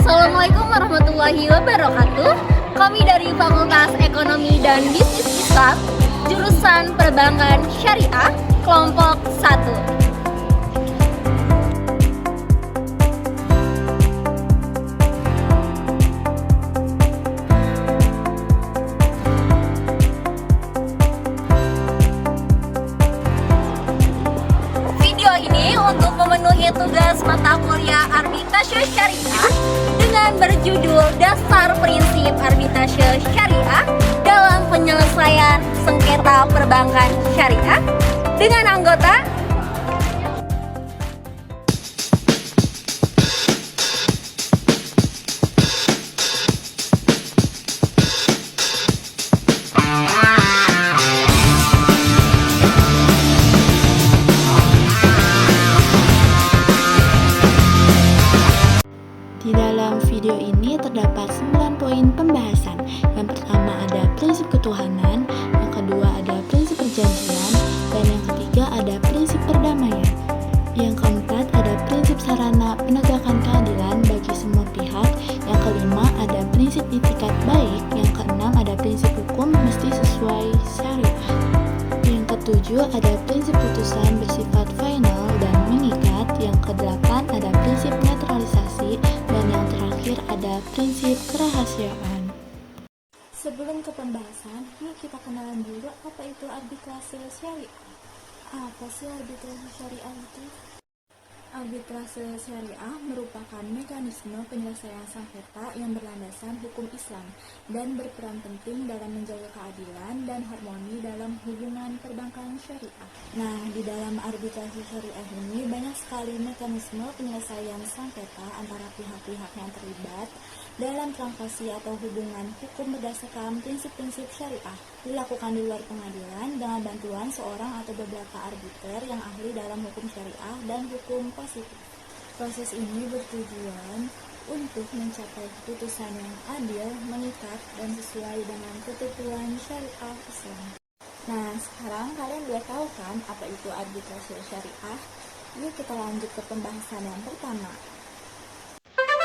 Assalamualaikum warahmatullahi wabarakatuh. Kami dari Fakultas Ekonomi dan Bisnis Islam, jurusan Perbankan Syariah, kelompok 1. Video ini untuk memenuhi tugas mata kuliah Arbitrase Syariah dengan berjudul Dasar Prinsip Arbitrase Syariah dalam Penyelesaian Sengketa Perbankan Syariah dengan anggota Di dalam video ini terdapat 9 poin pembahasan. Yang pertama ada prinsip ketuhanan, yang kedua ada prinsip perjanjian, dan yang ketiga ada prinsip perdamaian. Yang keempat ada prinsip sarana penegakan keadilan bagi semua pihak. Yang kelima ada prinsip itikat baik. Yang keenam ada prinsip hukum mesti sesuai syariah. Yang ketujuh ada prinsip putusan bersifat final dan mengikat. Yang kedelapan ada prinsip netralisasi. Dan yang terakhir ada prinsip kerahasiaan. Sebelum ke pembahasan, yuk kita kenalan dulu apa itu arbitrase syariah. Apa sih arbitrase syariah itu? Arbitrase syariah merupakan mekanisme penyelesaian sengketa yang berlandasan hukum Islam dan berperan penting dalam menjaga keadilan dan harmoni dalam hubungan perbankan syariah. Nah, di dalam arbitrase syariah ini banyak sekali mekanisme penyelesaian sengketa antara pihak-pihak yang terlibat dalam transaksi atau hubungan hukum berdasarkan prinsip-prinsip syariah dilakukan di luar pengadilan dengan bantuan seorang atau beberapa arbiter yang ahli dalam hukum syariah dan hukum positif. Proses ini bertujuan untuk mencapai keputusan yang adil, mengikat, dan sesuai dengan ketentuan syariah Islam. Nah, sekarang kalian udah tahu kan apa itu arbitrase syariah? Yuk kita lanjut ke pembahasan yang pertama.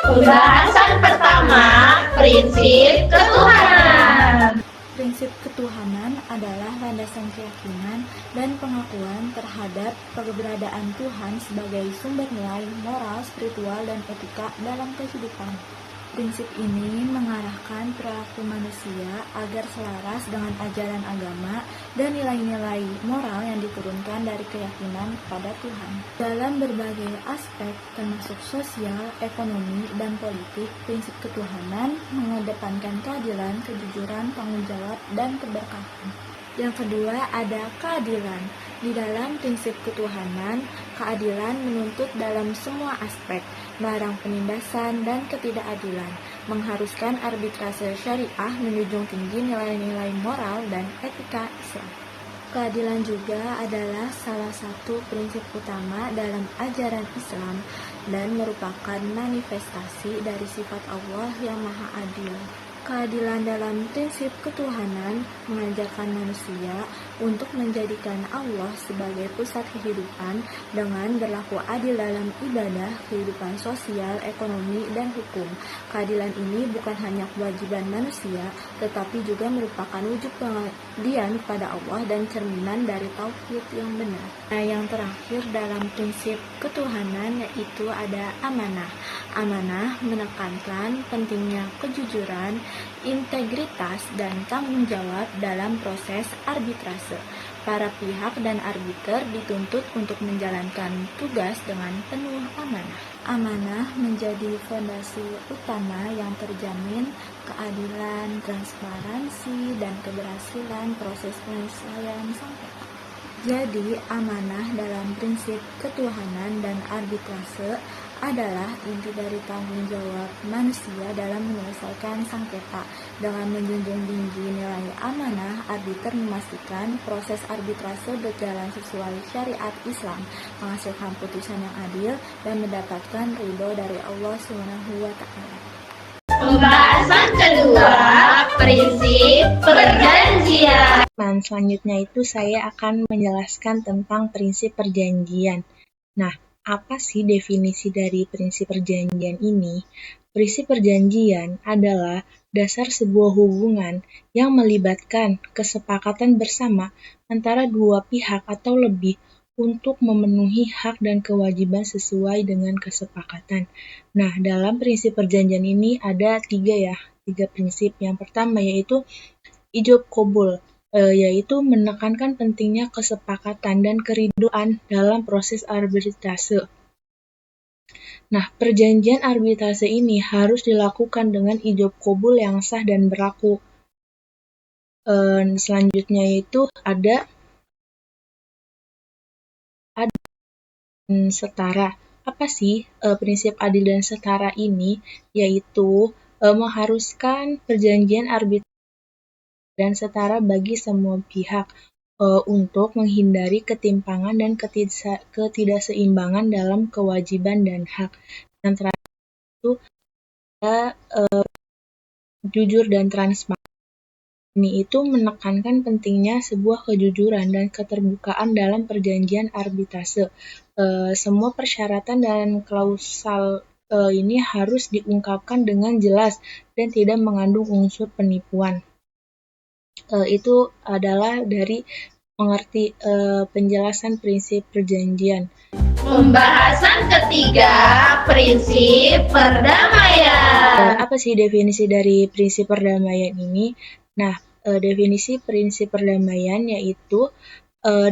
Pembahasan pertama, prinsip ketuhanan. Prinsip ketuhanan adalah landasan keyakinan dan pengakuan terhadap keberadaan Tuhan sebagai sumber nilai moral, spiritual, dan etika dalam kehidupan. Prinsip ini mengarahkan perilaku manusia agar selaras dengan ajaran agama dan nilai-nilai moral yang diturunkan dari keyakinan kepada Tuhan. Dalam berbagai aspek termasuk sosial, ekonomi, dan politik, prinsip ketuhanan mengedepankan keadilan, kejujuran, tanggung jawab, dan keberkahan. Yang kedua ada keadilan. Di dalam prinsip ketuhanan, keadilan menuntut dalam semua aspek, melarang penindasan dan ketidakadilan, mengharuskan arbitrase syariah menjunjung tinggi nilai-nilai moral dan etika Islam. Keadilan juga adalah salah satu prinsip utama dalam ajaran Islam dan merupakan manifestasi dari sifat Allah yang Maha Adil. Keadilan dalam prinsip ketuhanan mengajarkan manusia untuk menjadikan Allah sebagai pusat kehidupan dengan berlaku adil dalam ibadah, kehidupan sosial, ekonomi, dan hukum. Keadilan ini bukan hanya kewajiban manusia, tetapi juga merupakan wujud pengabdian kepada Allah dan cerminan dari tauhid yang benar. Nah, yang terakhir dalam prinsip ketuhanan yaitu ada amanah. Amanah menekankan pentingnya kejujuran, integritas, dan tanggung jawab dalam proses arbitrase. Para pihak dan arbiter dituntut untuk menjalankan tugas dengan penuh amanah. Amanah menjadi fondasi utama yang terjamin keadilan, transparansi, dan keberhasilan proses penyelesaian sengketa. Jadi, amanah dalam prinsip ketuhanan dan arbitrase adalah inti dari tanggung jawab manusia dalam menyelesaikan sengketa. Dengan menjunjung tinggi nilai amanah, arbiter memastikan proses arbitrase berjalan sesuai syariat Islam, menghasilkan putusan yang adil, dan mendapatkan ridho dari Allah SWT. Pembahasan kedua, prinsip perjanjian. Selanjutnya itu saya akan menjelaskan tentang prinsip perjanjian. Nah, apa sih definisi dari prinsip perjanjian ini? Prinsip perjanjian adalah dasar sebuah hubungan yang melibatkan kesepakatan bersama antara dua pihak atau lebih untuk memenuhi hak dan kewajiban sesuai dengan kesepakatan. Nah, dalam prinsip perjanjian ini ada tiga prinsip. Yang pertama yaitu ijab kabul, yaitu menekankan pentingnya kesepakatan dan keriduan dalam proses arbitrase. Nah, perjanjian arbitrase ini harus dilakukan dengan ijab kabul yang sah dan berlaku. Selanjutnya itu ada setara. Apa sih prinsip adil dan setara ini? Yaitu mengharuskan perjanjian arbitrase dan setara bagi semua pihak untuk menghindari ketimpangan dan ketidakseimbangan dalam kewajiban dan hak. Yang terakhir itu ada jujur dan transparan. Ini itu menekankan pentingnya sebuah kejujuran dan keterbukaan dalam perjanjian arbitrase. Semua persyaratan dan klausal ini harus diungkapkan dengan jelas dan tidak mengandung unsur penipuan. Itu adalah dari mengerti penjelasan prinsip perjanjian. Pembahasan ketiga, prinsip perdamaian. Apa sih definisi dari prinsip perdamaian ini? Nah, definisi prinsip perdamaian yaitu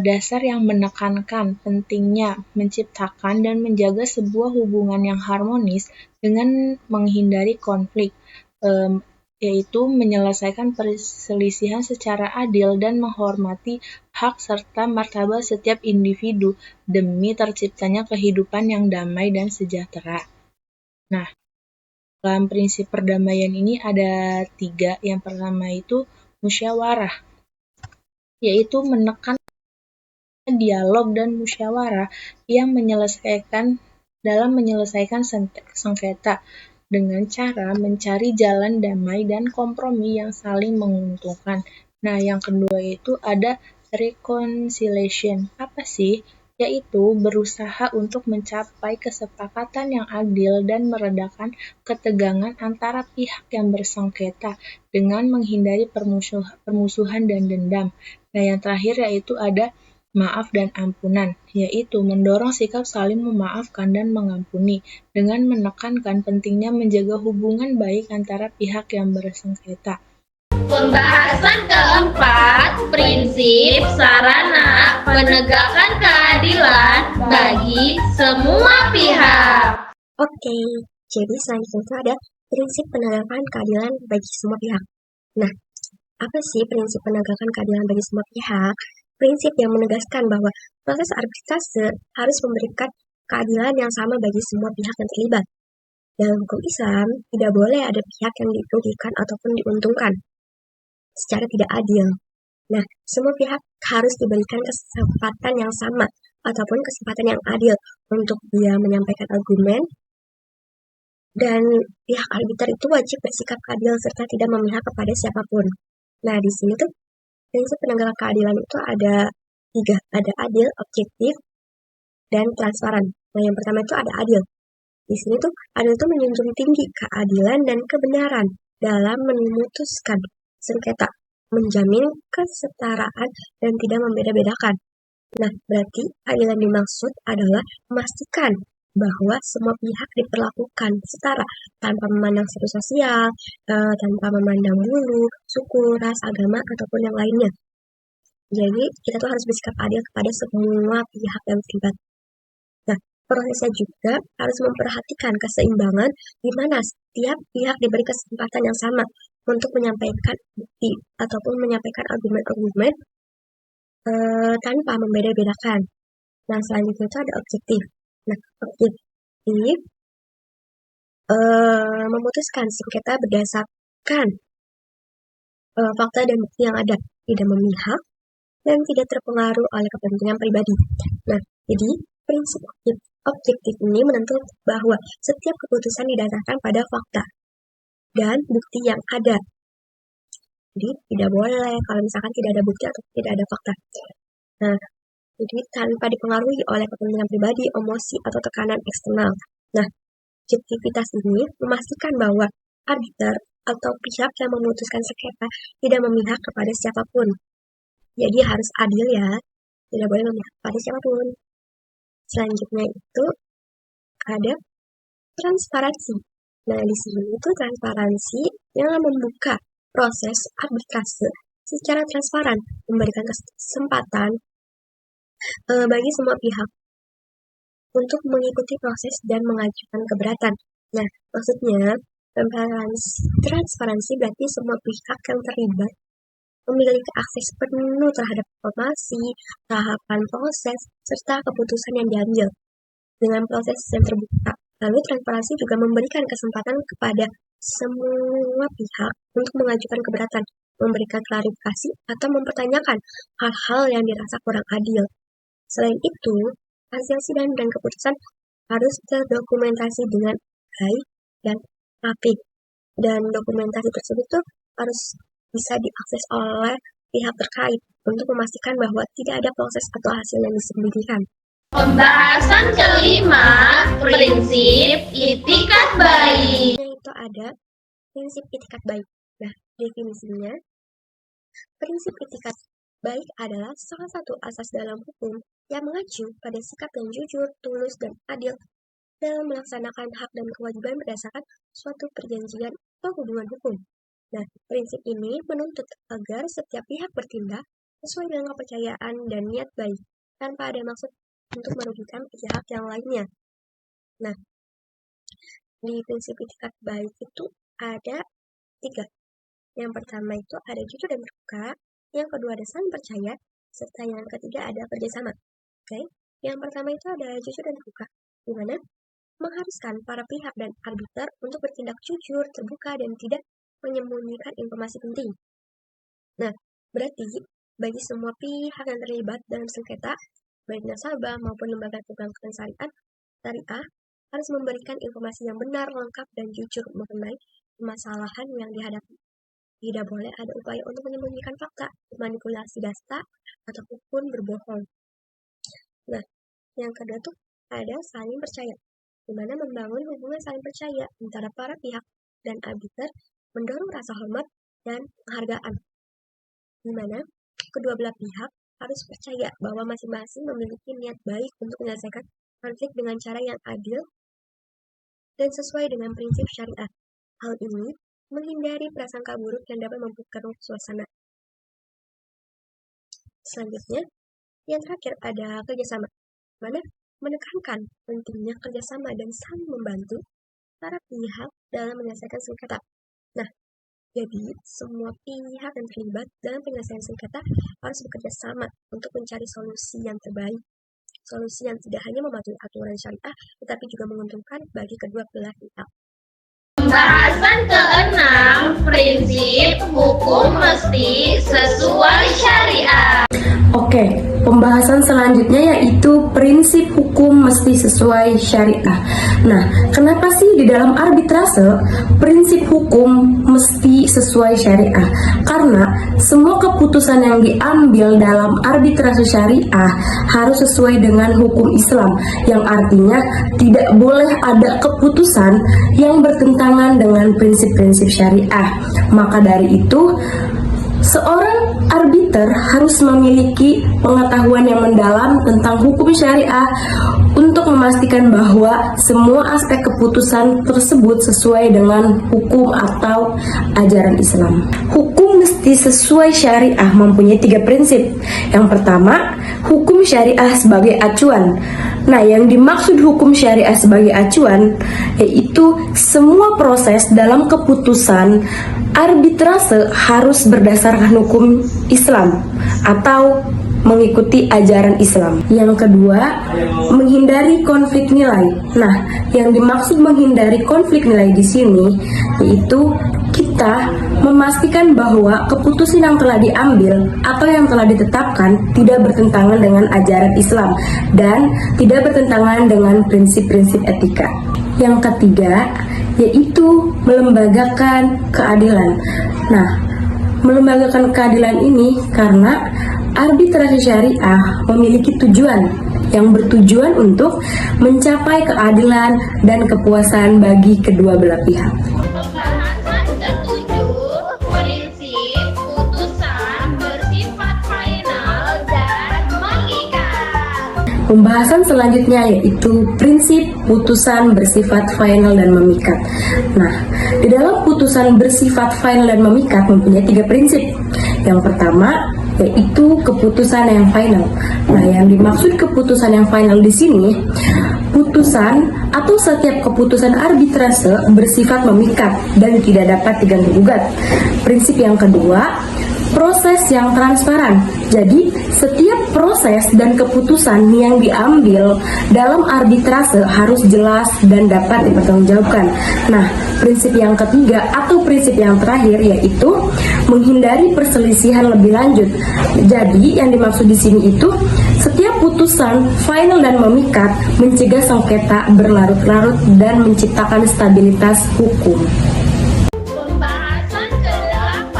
dasar yang menekankan pentingnya menciptakan dan menjaga sebuah hubungan yang harmonis dengan menghindari konflik, yaitu menyelesaikan perselisihan secara adil dan menghormati hak serta martabat setiap individu demi terciptanya kehidupan yang damai dan sejahtera. Nah, dalam prinsip perdamaian ini ada 3. Yang pertama itu musyawarah, yaitu menekan dialog dan musyawarah yang dalam menyelesaikan sengketa dengan cara mencari jalan damai dan kompromi yang saling menguntungkan. Nah, yang kedua itu ada reconciliation. Apa sih? Yaitu berusaha untuk mencapai kesepakatan yang adil dan meredakan ketegangan antara pihak yang bersengketa dengan menghindari permusuhan dan dendam. Nah, yang terakhir yaitu ada maaf dan ampunan, yaitu mendorong sikap saling memaafkan dan mengampuni dengan menekankan pentingnya menjaga hubungan baik antara pihak yang bersengketa. Pembahasan keempat, prinsip sarana penegakan keadilan bagi semua pihak. Oke, jadi selanjutnya itu ada prinsip penegakan keadilan bagi semua pihak. Nah, apa sih prinsip penegakan keadilan bagi semua pihak? Prinsip yang menegaskan bahwa proses arbitrase harus memberikan keadilan yang sama bagi semua pihak yang terlibat. Dalam hukum Islam, tidak boleh ada pihak yang dirugikan ataupun diuntungkan secara tidak adil. Nah, semua pihak harus diberikan kesempatan yang sama ataupun kesempatan yang adil untuk dia menyampaikan argumen, dan pihak arbiter itu wajib bersikap adil serta tidak memihak kepada siapapun. Nah, di sini tuh prinsip penegakan keadilan itu ada 3, ada adil, objektif, dan transparan. Nah, yang pertama itu ada adil. Di sini tuh adil itu menjunjung tinggi keadilan dan kebenaran dalam memutuskan sengketa, menjamin kesetaraan dan tidak membeda-bedakan. Nah, berarti adil yang dimaksud adalah memastikan bahwa semua pihak diperlakukan setara tanpa memandang status sosial, tanpa memandang bulu, suku, ras, agama, ataupun yang lainnya. Jadi, kita tuh harus bersikap adil kepada semua pihak yang terlibat. Nah, prosesnya juga harus memperhatikan keseimbangan di mana setiap pihak diberi kesempatan yang sama untuk menyampaikan bukti ataupun menyampaikan argumen-argumen tanpa membeda-bedakan. Nah, selanjutnya itu ada objektif. Nah, objektif memutuskan sengketa berdasarkan fakta dan bukti yang ada, tidak memihak dan tidak terpengaruh oleh kepentingan pribadi. Nah, jadi prinsip objektif ini menuntut bahwa setiap keputusan didasarkan pada fakta dan bukti yang ada. Jadi tidak boleh kalau misalkan tidak ada bukti atau tidak ada fakta. Nah, Jadi tanpa dipengaruhi oleh kepentingan pribadi, emosi, atau tekanan eksternal. Nah, objektivitas ini memastikan bahwa arbiter atau pihak yang memutuskan sengketa tidak memihak kepada siapapun. Jadi harus adil ya, tidak boleh memihak kepada siapapun. Selanjutnya itu ada transparansi. Nah, di sini itu transparansi yang membuka proses arbitrase secara transparan, memberikan kesempatan bagi semua pihak untuk mengikuti proses dan mengajukan keberatan. Nah, maksudnya transparansi berarti semua pihak yang terlibat memiliki akses penuh terhadap informasi, tahapan proses, serta keputusan yang diambil dengan proses yang terbuka. Lalu transparansi juga memberikan kesempatan kepada semua pihak untuk mengajukan keberatan, memberikan klarifikasi, atau mempertanyakan hal-hal yang dirasa kurang adil. Selain itu, hasil sidang dan keputusan harus terdokumentasi dengan baik dan rapi. Dan dokumentasi tersebut tuh harus bisa diakses oleh pihak terkait untuk memastikan bahwa tidak ada proses atau hasil yang disembunyikan. Pembahasan kelima, prinsip itikat baik. Itu ada prinsip itikat baik. Nah, definisinya, prinsip itikat baik adalah salah satu asas dalam hukum yang mengacu pada sikap yang jujur, tulus, dan adil dalam melaksanakan hak dan kewajiban berdasarkan suatu perjanjian atau hubungan hukum. Nah, prinsip ini menuntut agar setiap pihak bertindak sesuai dengan kepercayaan dan niat baik, tanpa ada maksud untuk merugikan pihak yang lainnya. Nah, di prinsip itikat baik itu ada 3. Yang pertama itu ada jujur dan terbuka, yang kedua ada saling percaya, serta yang ketiga ada kerjasama. Oke, yang pertama itu ada jujur dan terbuka, di mana mengharuskan para pihak dan arbiter untuk bertindak jujur, terbuka, dan tidak menyembunyikan informasi penting. Nah, berarti bagi semua pihak yang terlibat dalam sengketa, baik nasabah maupun lembaga perbankan syariah, harus memberikan informasi yang benar, lengkap, dan jujur mengenai permasalahan yang dihadapi. Tidak boleh ada upaya untuk menyembunyikan fakta, manipulasi data, ataupun berbohong. Nah, yang kedua tuh ada saling percaya, di mana membangun hubungan saling percaya antara para pihak dan arbiter, mendorong rasa hormat dan penghargaan, di mana kedua belah pihak harus percaya bahwa masing-masing memiliki niat baik untuk menyelesaikan konflik dengan cara yang adil dan sesuai dengan prinsip syariah. Hal ini menghindari prasangka buruk yang dapat memperkeruh suasana. Selanjutnya, yang terakhir ada kerjasama, mana menekankan pentingnya kerjasama dan saling membantu para pihak dalam menyelesaikan sengketa. Nah, jadi semua pihak yang terlibat dalam penyelesaian sengketa harus bekerja sama untuk mencari solusi yang terbaik. Solusi yang tidak hanya mematuhi aturan syariah, tetapi juga menguntungkan bagi kedua belah pihak. Pembahasan keenam, prinsip hukum mesti sesuai syariah. Oke, pembahasan selanjutnya yaitu prinsip hukum mesti sesuai syariah. Nah, kenapa sih di dalam arbitrase prinsip hukum mesti sesuai syariah? Karena semua keputusan yang diambil dalam arbitrase syariah harus sesuai dengan hukum Islam, yang artinya tidak boleh ada keputusan yang bertentangan dengan prinsip-prinsip syariah. Maka dari itu, seorang arbiter harus memiliki pengetahuan yang mendalam tentang hukum syariah untuk memastikan bahwa semua aspek keputusan tersebut sesuai dengan hukum atau ajaran Islam. Hukum mesti sesuai syariah mempunyai 3 prinsip. Yang pertama, hukum syariah sebagai acuan. Nah, yang dimaksud hukum syariah sebagai acuan yaitu semua proses dalam keputusan arbitrase harus berdasarkan hukum Islam atau mengikuti ajaran Islam. Yang kedua, menghindari konflik nilai. Nah, yang dimaksud menghindari konflik nilai di sini yaitu kita memastikan bahwa keputusan yang telah diambil atau yang telah ditetapkan tidak bertentangan dengan ajaran Islam dan tidak bertentangan dengan prinsip-prinsip etika. Yang ketiga, yaitu melembagakan keadilan. Nah, melembagakan keadilan ini karena arbitrase syariah memiliki tujuan yang bertujuan untuk mencapai keadilan dan kepuasan bagi kedua belah pihak. Pembahasan ketujuh, prinsip putusan bersifat final dan mengikat. Pembahasan selanjutnya yaitu prinsip putusan bersifat final dan memikat. Nah, di dalam putusan bersifat final dan memikat mempunyai 3 prinsip. Yang pertama yaitu keputusan yang final. Nah, yang dimaksud keputusan yang final di sini, putusan atau setiap keputusan arbitrase bersifat memikat dan tidak dapat diganggu gugat. Prinsip yang kedua, proses yang transparan. Jadi, setiap proses dan keputusan yang diambil dalam arbitrase harus jelas dan dapat dipertanggungjawabkan. Nah, prinsip yang ketiga atau prinsip yang terakhir yaitu menghindari perselisihan lebih lanjut. Jadi, yang dimaksud di sini itu setiap putusan final dan memikat mencegah sengketa berlarut-larut dan menciptakan stabilitas hukum. Pembahasan ke-8,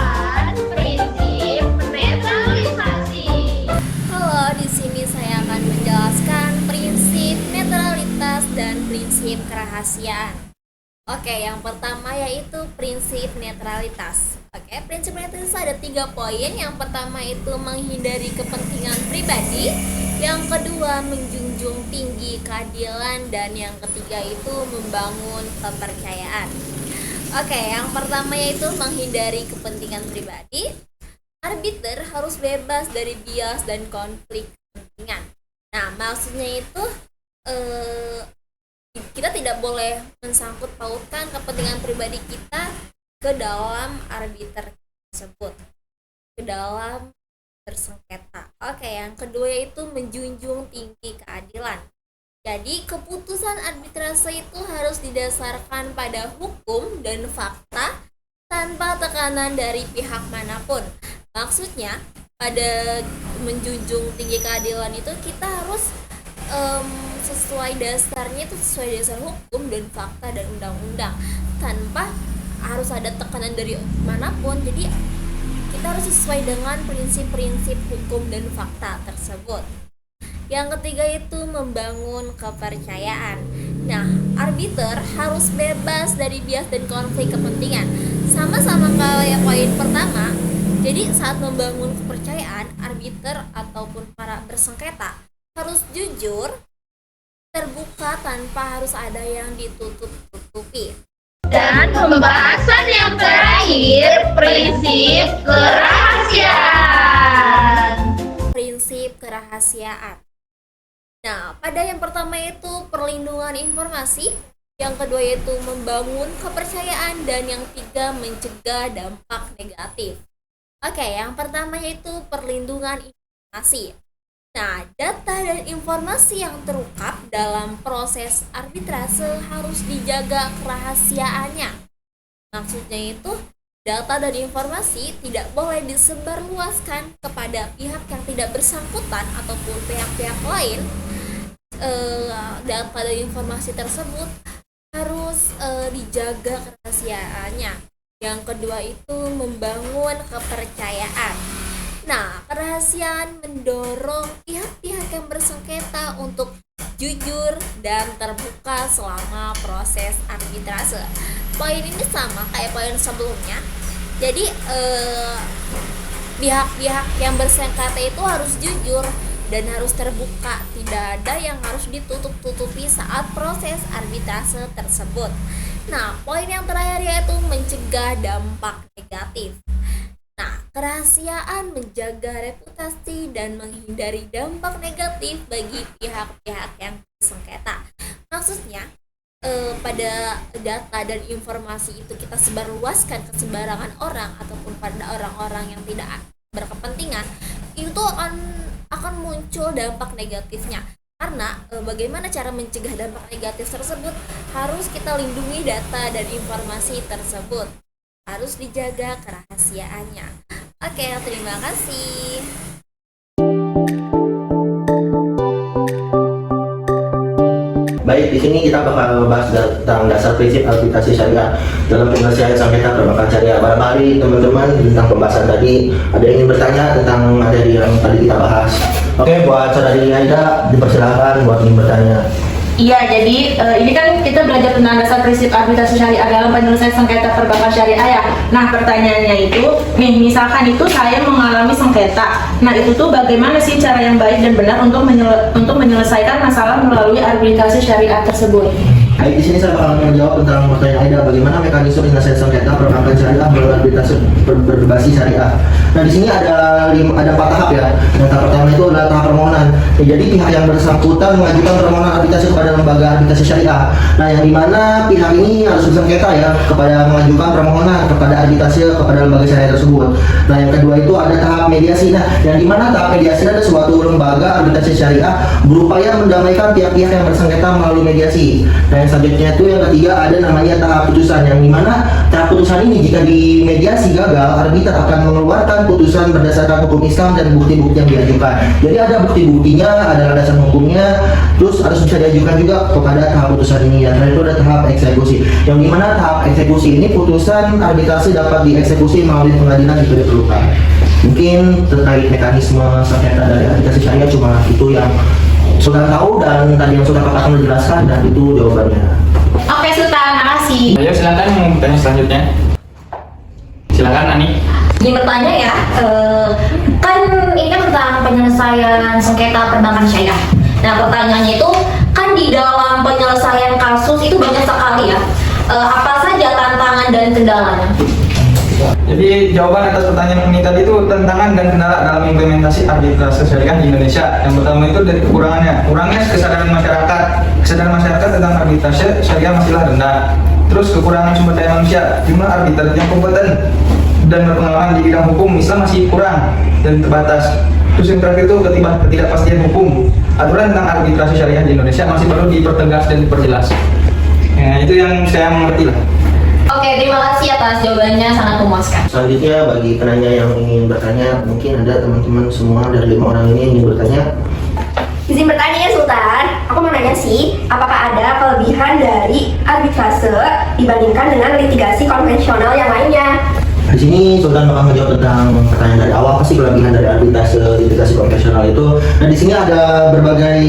prinsip netralisasi. Halo, di sini saya akan menjelaskan prinsip netralitas dan prinsip kerahasiaan. Oke, yang pertama yaitu prinsip netralitas. Oke, prinsip netralitas ada 3 poin. Yang pertama itu menghindari kepentingan pribadi. Yang kedua menjunjung tinggi keadilan. Dan yang ketiga itu membangun kepercayaan. Oke, yang pertama yaitu menghindari kepentingan pribadi. Arbiter harus bebas dari bias dan konflik kepentingan. Nah, maksudnya itu kita tidak boleh mensangkut pautkan kepentingan pribadi kita ke dalam arbiter tersebut, ke dalam bersengketa. Oke, yang kedua yaitu menjunjung tinggi keadilan. Jadi keputusan arbitrase itu harus didasarkan pada hukum dan fakta tanpa tekanan dari pihak manapun. Maksudnya pada menjunjung tinggi keadilan itu kita harus sesuai dasarnya itu sesuai dasar hukum dan fakta dan undang-undang tanpa harus ada tekanan dari manapun. Jadi kita harus sesuai dengan prinsip-prinsip hukum dan fakta tersebut. Yang ketiga itu membangun kepercayaan. Nah, arbiter harus bebas dari bias dan konflik kepentingan. Sama-sama kayak poin pertama. Jadi saat membangun kepercayaan, arbiter ataupun para bersengketa harus jujur, terbuka tanpa harus ada yang ditutup-tutupi. Dan pembahasan yang terakhir, prinsip kerahasiaan. Prinsip kerahasiaan. Nah, pada yang pertama itu perlindungan informasi, yang kedua yaitu membangun kepercayaan, dan yang ketiga mencegah dampak negatif. Oke, yang pertama yaitu perlindungan informasi. Nah, data dan informasi yang terungkap dalam proses arbitrase harus dijaga kerahasiaannya. Maksudnya itu, data dan informasi tidak boleh disebarluaskan kepada pihak yang tidak bersangkutan ataupun pihak-pihak lain. Data dan informasi tersebut harus dijaga kerahasiaannya. Yang kedua itu membangun kepercayaan. Nah, kerahasiaan mendorong pihak-pihak yang bersengketa untuk jujur dan terbuka selama proses arbitrase. Poin ini sama kayak poin sebelumnya. Jadi pihak-pihak yang bersengketa itu harus jujur dan harus terbuka. Tidak ada yang harus ditutup-tutupi saat proses arbitrase tersebut. Nah, poin yang terakhir yaitu mencegah dampak negatif. Nah, kerahasiaan menjaga reputasi dan menghindari dampak negatif bagi pihak-pihak yang bersengketa. Maksudnya, pada data dan informasi itu kita sebarluaskan ke sembarangan orang ataupun pada orang-orang yang tidak berkepentingan, itu akan muncul dampak negatifnya. Karena bagaimana cara mencegah dampak negatif tersebut? Harus kita lindungi data dan informasi tersebut. Harus dijaga kerahasiaannya. Oke, terima kasih. Baik, di sini kita bakal membahas tentang dasar prinsip arbitrasi syariah dalam penyelesaian sengketa perbankan syariah. Barangkali teman-teman tentang pembahasan tadi ada yang ingin bertanya tentang materi yang tadi kita bahas. Oke, buat saudari Aida dipersilakan buat ingin bertanya. Iya, jadi ini kan kita belajar tentang dasar prinsip arbitrasi syariah dalam penyelesaian sengketa perbankan syariah ya. Nah, pertanyaannya itu, nih misalkan itu saya mengalami sengketa. Nah, itu tuh bagaimana sih cara yang baik dan benar untuk menyelesaikan masalah melalui arbitrasi syariah tersebut? Baik, di sini saya akan menjawab tentang pertanyaan Aida, bagaimana mekanisme penyelesaian sengketa perbankan syariah melalui arbitrasi berbasis syariah. Nah, di sini ada 4 tahap ya. Yang tahap pertama itu adalah tahap permohonan. Ya, jadi pihak yang bersangkutan mengajukan permohonan arbitrasi kepada lembaga arbitrasi syariah. Nah, yang dimana pihak ini harus bersengketa ya kepada mengajukan permohonan kepada arbitrasi kepada lembaga syariah tersebut. Nah, yang kedua itu ada tahap mediasi. Nah, yang dimana tahap mediasi ada suatu lembaga arbitrasi syariah berupaya mendamaikan pihak-pihak yang bersengketa melalui mediasi. Nah, yang selanjutnya itu yang ketiga ada namanya tahap putusan, yang dimana tahap putusan ini jika di mediasi gagal, arbiter akan mengeluarkan putusan berdasarkan hukum Islam dan bukti-bukti yang diajukan. Jadi ada bukti-buktinya, ada landasan hukumnya, terus harus bisa diajukan juga kepada tahap putusan ini. Dan itu ada tahap eksekusi, yang dimana tahap eksekusi ini putusan arbitrasi dapat dieksekusi melalui pengadilan jika diperlukan. Mungkin terkait mekanisme sengketa dari arbitrasi syariah cuma itu yang sudah tahu, dan tadi yang sudah Kakak menjelaskan, dan itu jawabannya. Oke, Sultan, makasih. Ayo silakan mau bertanya selanjutnya. Silakan Ani. Ini bertanya ya, kan ini kan tentang penyelesaian sengketa perbankan syariah. Nah, pertanyaannya itu kan di dalam penyelesaian kasus itu banyak sekali ya. Apa saja tantangan dan kendalanya? Jadi jawaban atas pertanyaan ini tadi itu tantangan dan kendala dalam implementasi arbitrasi syariah di Indonesia. Yang pertama itu dari kekurangannya. Kurangnya kesadaran masyarakat tentang arbitrasi syariah masihlah rendah. Terus kekurangan sumber daya manusia, jumlah arbiter yang kompeten dan berpengalaman di bidang hukum Islam masih kurang dan terbatas. Terus yang terakhir itu ketidakpastian hukum. Aturan tentang arbitrasi syariah di Indonesia masih perlu dipertegas dan diperjelas. Nah, itu yang saya mengerti lah. Oke, terima kasih atas jawabannya, sangat memuaskan. Selanjutnya bagi penanya yang ingin bertanya, mungkin ada teman-teman semua dari 5 orang ini yang ingin bertanya. Izin bertanya ya Sultan, aku mau nanya sih, apakah ada kelebihan dari arbitrase dibandingkan dengan litigasi konvensional yang lainnya? Di sini Sultan bakal menjawab tentang pertanyaan dari awal, apa sih kelebihan dari arbitrase litigasi konvensional itu. Nah, di sini ada berbagai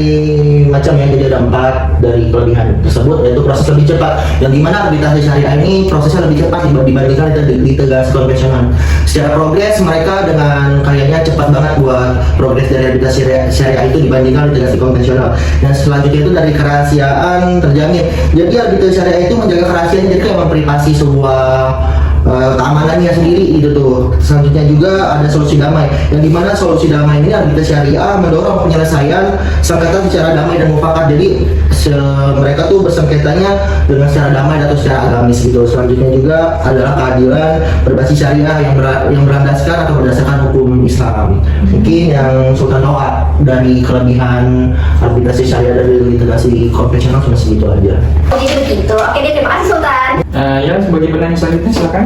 macam ya, jadi ada 4 dari kelebihan tersebut, yaitu proses lebih cepat, yang dimana arbitrase syariah ini prosesnya lebih cepat dibandingkan litigasi konvensional. Secara progres mereka dengan kayaknya cepat banget buat progres dari arbitrase syariah itu dibandingkan litigasi konvensional. Dan selanjutnya itu dari kerahasiaan terjamin. Jadi arbitrase syariah itu menjaga kerahasiaan, jadi kayak memprivasi sebuah keamanannya sendiri gitu tuh. Selanjutnya juga ada solusi damai, yang dimana solusi damai ini arbitrase syariah mendorong penyelesaian sengketa secara damai dan mufakat. Jadi mereka tuh bersengketanya dengan secara damai atau secara agamis gitu. Selanjutnya juga adalah keadilan berbasis syariah yang berlandaskan atau berdasarkan hukum Islam. Mungkin yang Sultan tahu dari kelebihan arbitrase syariah dari litigasi konvensional cuma segitu aja. Oh, jadi begitu. Oke deh, terima kasih Sultan. Ya, sebagai pertanyaan selanjutnya silakan.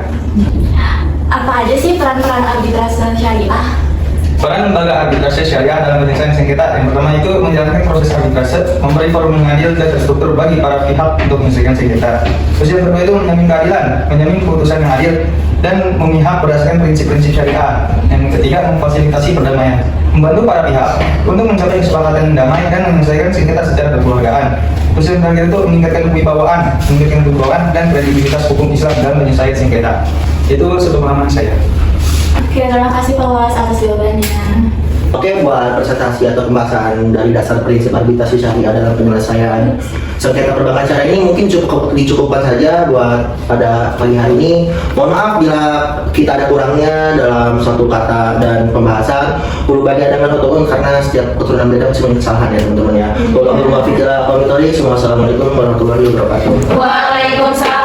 Apa aja sih peran-peran arbitrase syariah? Peran lembaga arbitrase syariah dalam penyelesaian sengketa, yang pertama itu menjalankan proses arbitrase, memberi forum yang adil dan terstruktur bagi para pihak untuk menyelesaikan sengketa. Terus yang kedua itu menjamin keadilan, menjamin keputusan yang adil, dan memihak berdasarkan prinsip-prinsip syariah. Yang ketiga, memfasilitasi perdamaian, membantu para pihak untuk mencapai kesepakatan yang damai dan menyelesaikan sengketa secara kekeluargaan. Terus yang terakhir itu meningkatkan kewibawaan dan kredibilitas hukum Islam dalam menyelesaikan sengketa. Itu sepemahaman saya. Oke, terima kasih Pak Was atas jawabannya. Oke, buat presentasi atau pembahasan dari dasar prinsip arbitrasi syariah dalam penyelesaian sengketa perbankan syariah ini mungkin dicukupkan saja buat pada pagi hari ini. Mohon maaf bila kita ada kurangnya dalam suatu kata dan pembahasan. Perlu bagi dengan fotoun karena setiap keturunan beda masih banyak kesalahan ya teman-teman ya. Wassalamualaikum warahmatullahi wabarakatuh. Waalaikumsalam.